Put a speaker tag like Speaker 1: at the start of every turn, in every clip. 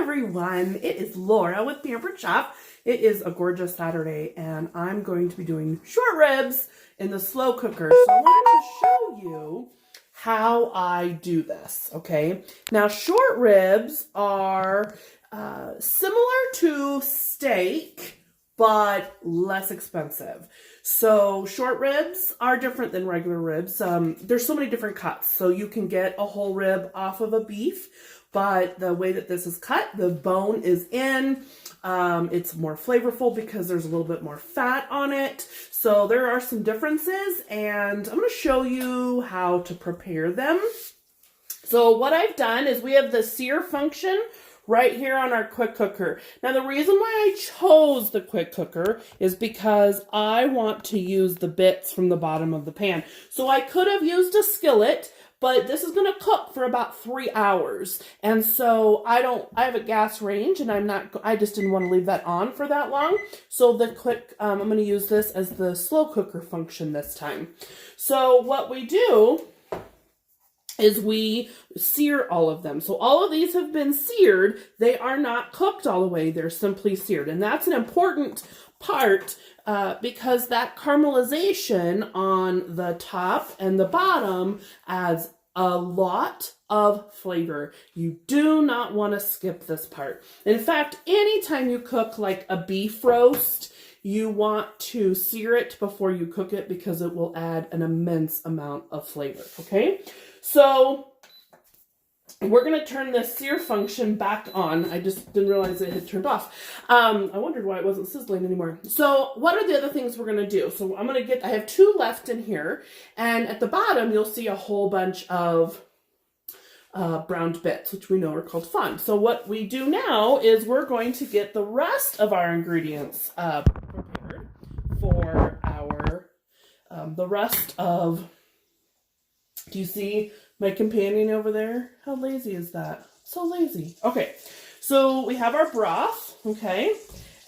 Speaker 1: everyone, it is Laura with Pampered Chef. It is a gorgeous Saturday and I'm going to be doing short ribs in the slow cooker. So I wanted to show you how I do this, okay? Now short ribs are similar to steak, but less expensive. So short ribs are different than regular ribs. There's so many different cuts. So you can get a whole rib off of a beef, but the way that this is cut, the bone is in. It's more flavorful because there's a little bit more fat on it. So there are some differences and I'm going to show you how to prepare them. So what I've done is we have the sear function right here on our quick cooker. Now the reason why I chose the quick cooker is because I want to use the bits from the bottom of the pan. So I could have used a skillet, but this is going to cook for about 3 hours. And so I have a gas range and I just didn't want to leave that on for that long. So the quick, I'm going to use this as the slow cooker function this time. So what we do is we sear all of them. So all of these have been seared. They are not cooked all the way. They're simply seared. And that's an important part because that caramelization on the top and the bottom adds a lot of flavor. You do not want to skip this part. In fact, anytime you cook like a beef roast, you want to sear it before you cook it because it will add an immense amount of flavor, okay? So we're going to turn this sear function back on. I just didn't realize it had turned off. I wondered why it wasn't sizzling anymore. So what are the other things we're going to do? So I have 2 left in here. And at the bottom, you'll see a whole bunch of browned bits, which we know are called fun. So what we do now is we're going to get the rest of our ingredients prepared for our, the rest of... Do you see my companion over there? How lazy is that? So lazy. Okay, so we have our broth, okay?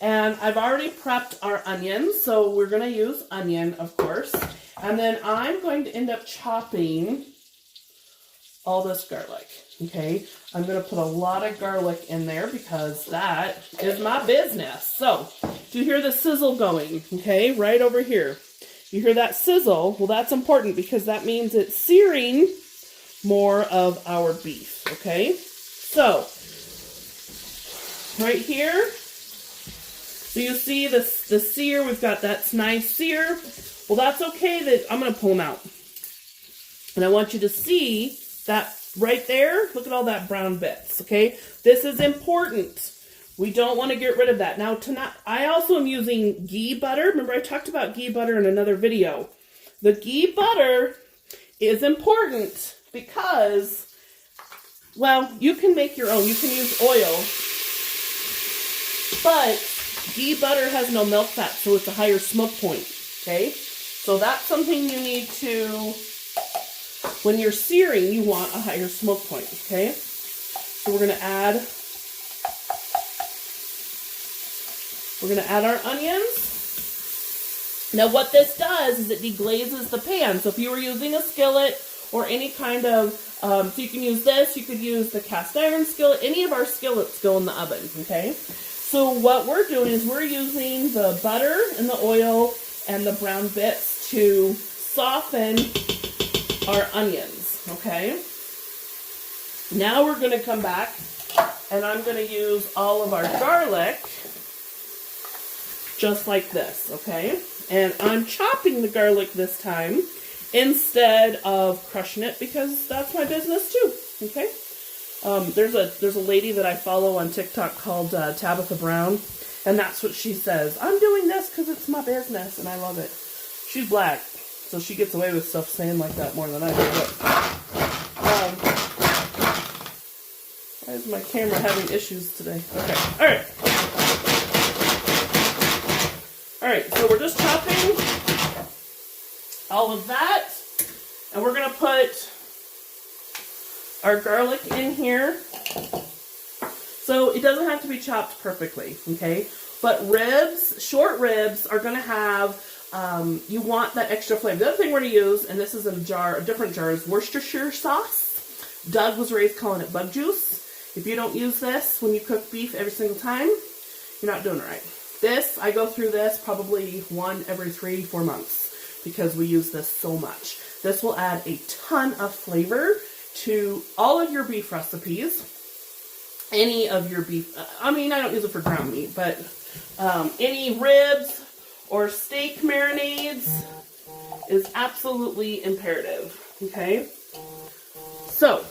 Speaker 1: And I've already prepped our onions, so we're going to use onion, of course. And then I'm going to end up chopping all this garlic, okay? I'm going to put a lot of garlic in there because that is my business. So, do you hear the sizzle going, okay? Right over here. You hear that sizzle? Well, that's important because that means it's searing more of our beef, okay? So, right here, so you see the sear, we've got that nice sear. Well, that's okay. That I'm going to pull them out. And I want you to see that right there. Look at all that brown bits, okay? This is important. We don't want to get rid of that. Now, tonight, I also am using ghee butter. Remember, I talked about ghee butter in another video. The ghee butter is important because, well, you can make your own. You can use oil, but ghee butter has no milk fat, so it's a higher smoke point, okay? So that's something you need to, when you're searing, you want a higher smoke point, okay? So we're going to add our onions. Now what this does is it deglazes the pan. So if you were using a skillet or any kind of, so you can use this, you could use the cast iron skillet, any of our skillets go in the oven, okay? So what we're doing is we're using the butter and the oil and the brown bits to soften our onions, okay? Now we're gonna come back and I'm gonna use all of our garlic just like this, okay? And I'm chopping the garlic this time instead of crushing it because that's my business too, okay? There's a lady that I follow on TikTok called Tabitha Brown, and that's what she says. I'm doing this because it's my business, and I love it. She's black, so she gets away with stuff saying like that more than I do. But, why is my camera having issues today? Okay, all right. Alright, so we're just chopping all of that, and we're going to put our garlic in here. So it doesn't have to be chopped perfectly, okay? But ribs, short ribs, are going to have, you want that extra flavor. The other thing we're going to use, and this is in a different jar, is Worcestershire sauce. Doug was raised calling it bug juice. If you don't use this when you cook beef every single time, you're not doing it right. This, I go through this probably one every 3-4 months because we use this so much. This will add a ton of flavor to all of your beef recipes. Any of your beef, I mean, I don't use it for ground meat, but any ribs or steak marinades is absolutely imperative, okay? So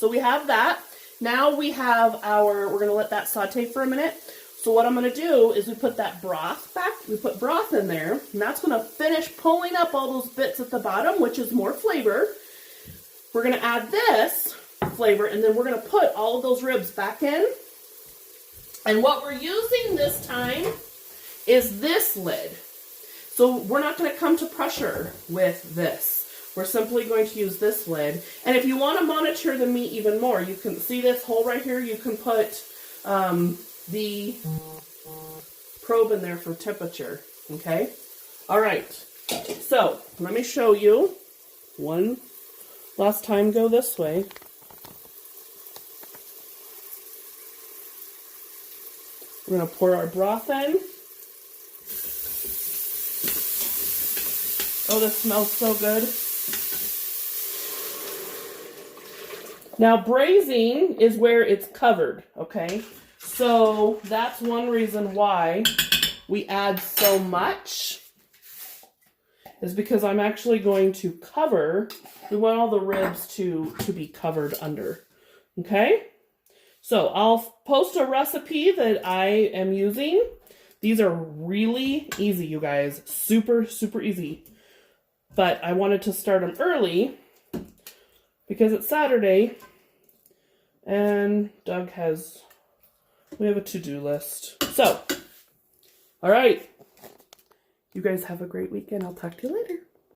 Speaker 1: we have that. Now we have we're going to let that saute for a minute. So what I'm going to do is we put that broth back, we put broth in there, and that's going to finish pulling up all those bits at the bottom, which is more flavor. We're going to add this flavor, and then we're going to put all of those ribs back in. And what we're using this time is this lid. So we're not going to come to pressure with this. We're simply going to use this lid. And if you want to monitor the meat even more, you can see this hole right here. You can put the probe in there for temperature, okay? All right, so let me show you one last time. Go this way. We're gonna pour our broth in. Oh, this smells so good. Now, braising is where it's covered, okay? So that's one reason why we add so much, is because I'm actually going to cover, we want all the ribs to be covered under, okay? So I'll post a recipe that I am using. These are really easy, you guys, super, super easy. But I wanted to start them early because it's Saturday and Doug we have a to-do list. So, all right. You guys have a great weekend. I'll talk to you later.